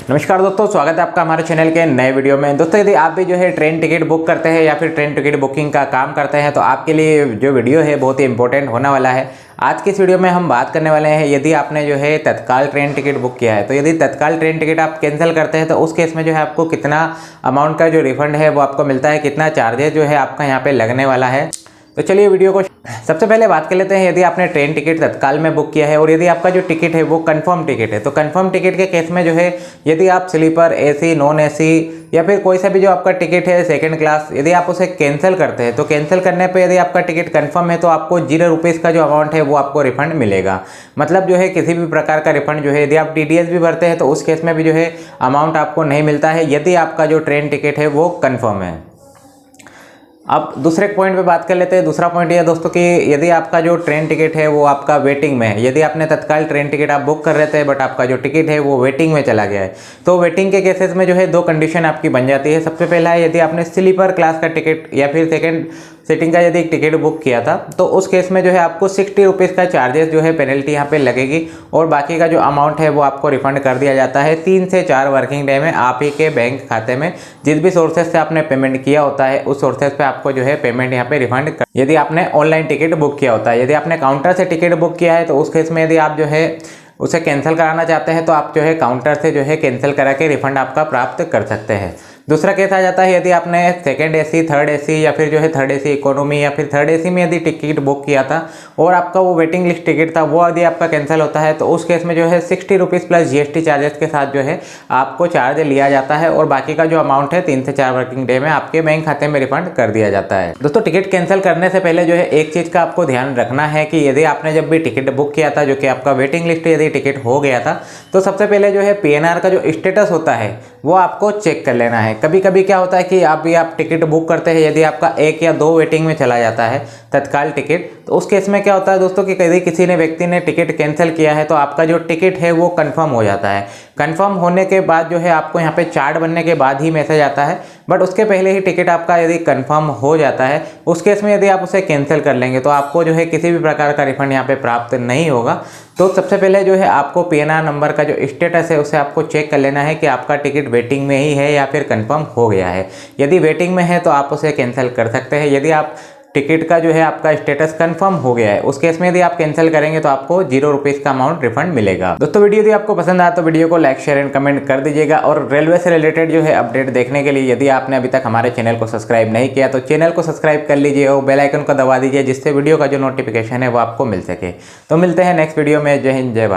नमस्कार दोस्तों, स्वागत है आपका हमारे चैनल के नए वीडियो में। दोस्तों, यदि आप भी जो है ट्रेन टिकट बुक करते हैं या फिर ट्रेन टिकट बुकिंग का काम करते हैं तो आपके लिए जो वीडियो है बहुत ही इंपॉर्टेंट होने वाला है। आज की इस वीडियो में हम बात करने वाले हैं, यदि आपने जो है तत्काल ट्रेन टिकट बुक किया है तो यदि तत्काल ट्रेन टिकट आप कैंसिल करते हैं तो उस केस में जो है आपको कितना अमाउंट का जो रिफंड है वो आपको मिलता है, कितना चार्जेस जो है आपका यहाँ पे लगने वाला है। तो चलिए वीडियो को सबसे पहले बात कर लेते हैं। यदि आपने ट्रेन टिकट तत्काल में बुक किया है और यदि आपका जो टिकट है वो कंफर्म टिकट है तो कंफर्म टिकट के केस में जो है यदि आप स्लीपर, एसी, नॉन एसी या फिर कोई सा भी जो आपका टिकट है सेकंड क्लास, यदि आप उसे कैंसिल करते हैं तो कैंसिल करने पे यदि आपका टिकट कंफर्म है तो आपको 0 रुपीज़ का जो अमाउंट है वो आपको रिफंड मिलेगा। मतलब जो है किसी भी प्रकार का रिफंड जो है, यदि आप TDS भी भरते हैं तो उस केस में भी जो है अमाउंट आपको नहीं मिलता है यदि आपका जो ट्रेन टिकट है वो कन्फर्म है। अब दूसरे पॉइंट पे बात कर लेते हैं। दूसरा पॉइंट यह दोस्तों कि यदि आपका जो ट्रेन टिकट है वो आपका वेटिंग में है, यदि आपने तत्काल ट्रेन टिकट आप बुक कर रहे थे बट आपका जो टिकट है वो वेटिंग में चला गया है तो वेटिंग के केसेस में जो है 2 कंडीशन आपकी बन जाती है। सबसे पहला है, यदि आपने स्लीपर क्लास का टिकट या फिर सेकेंड सीटिंग का यदि टिकट बुक किया था तो उस केस में जो है आपको 60 रुपीज़ का चार्जेस जो है पेनल्टी यहाँ पे लगेगी और बाकी का जो अमाउंट है वो आपको रिफंड कर दिया जाता है 3 से 4 वर्किंग डे में आप ही के बैंक खाते में। जिस भी सोर्सेज से आपने पेमेंट किया होता है उस सोर्सेज पे आपको जो है पेमेंट यहाँ पे रिफंड कर, यदि आपने ऑनलाइन टिकट बुक किया होता है। यदि आपने काउंटर से टिकट बुक किया है तो उस केस में यदि आप जो है उसे कैंसिल कराना चाहते हैं तो आप जो है काउंटर से जो है कैंसिल करा के रिफंड आपका प्राप्त कर सकते हैं। दूसरा केस आ जाता है, यदि आपने सेकंड एसी, थर्ड एसी या फिर जो है थर्ड एसी इकोनॉमी या फिर थर्ड एसी में यदि टिकट बुक किया था और आपका वो वेटिंग लिस्ट टिकट था वो यदि आपका कैंसिल होता है तो उस केस में जो है 60 रुपीज़ प्लस GST चार्जेस के साथ जो है आपको चार्ज लिया जाता है और बाकी का जो अमाउंट है 3 से 4 वर्किंग डे में आपके बैंक खाते में रिफंड कर दिया जाता है। दोस्तों, टिकट कैंसिल करने से पहले जो है एक चीज़ का आपको ध्यान रखना है कि यदि आपने जब भी टिकट बुक किया था जो कि आपका वेटिंग लिस्ट यदि टिकट हो गया था तो सबसे पहले जो है PNR का जो स्टेटस होता है वो आपको चेक कर लेना है। कभी कभी क्या होता है कि आप टिकट बुक करते हैं, यदि आपका 1 या 2 वेटिंग में चला जाता है तत्काल टिकट तो उस केस में क्या होता है दोस्तों कि यदि किसी ने व्यक्ति ने टिकट कैंसिल किया है तो आपका जो टिकट है वो कंफर्म हो जाता है। कंफर्म होने के बाद जो है आपको यहाँ पे चार्ट बनने के बाद ही मैसेज आता है, बट उसके पहले ही टिकट आपका यदि कंफर्म हो जाता है उस केस में यदि आप उसे कैंसिल कर लेंगे तो आपको जो है किसी भी प्रकार का रिफंड यहाँ पे प्राप्त नहीं होगा। तो सबसे पहले जो है आपको PNR नंबर का जो स्टेटस है उसे आपको चेक कर लेना है कि आपका टिकट वेटिंग में ही है या फिर कंफर्म हो गया है। यदि वेटिंग में है तो आप उसे कैंसिल कर सकते हैं। यदि आप टिकट का जो है आपका स्टेटस कंफर्म हो गया है उस केस में यदि आप कैंसिल करेंगे तो आपको 0 रुपीज़ का अमाउंट रिफंड मिलेगा। दोस्तों, वीडियो यदि आपको पसंद आया तो वीडियो को लाइक, शेयर एंड कमेंट कर दीजिएगा और रेलवे से रिलेटेड जो है अपडेट देखने के लिए यदि आपने अभी तक हमारे चैनल को सब्सक्राइब नहीं किया तो चैनल को सब्सक्राइब कर लीजिए और बेल आइकन को दबा दीजिए जिससे वीडियो का जो नोटिफिकेशन है वो आपको मिल सके। तो मिलते हैं नेक्स्ट वीडियो में। जय हिंद, जय भारत।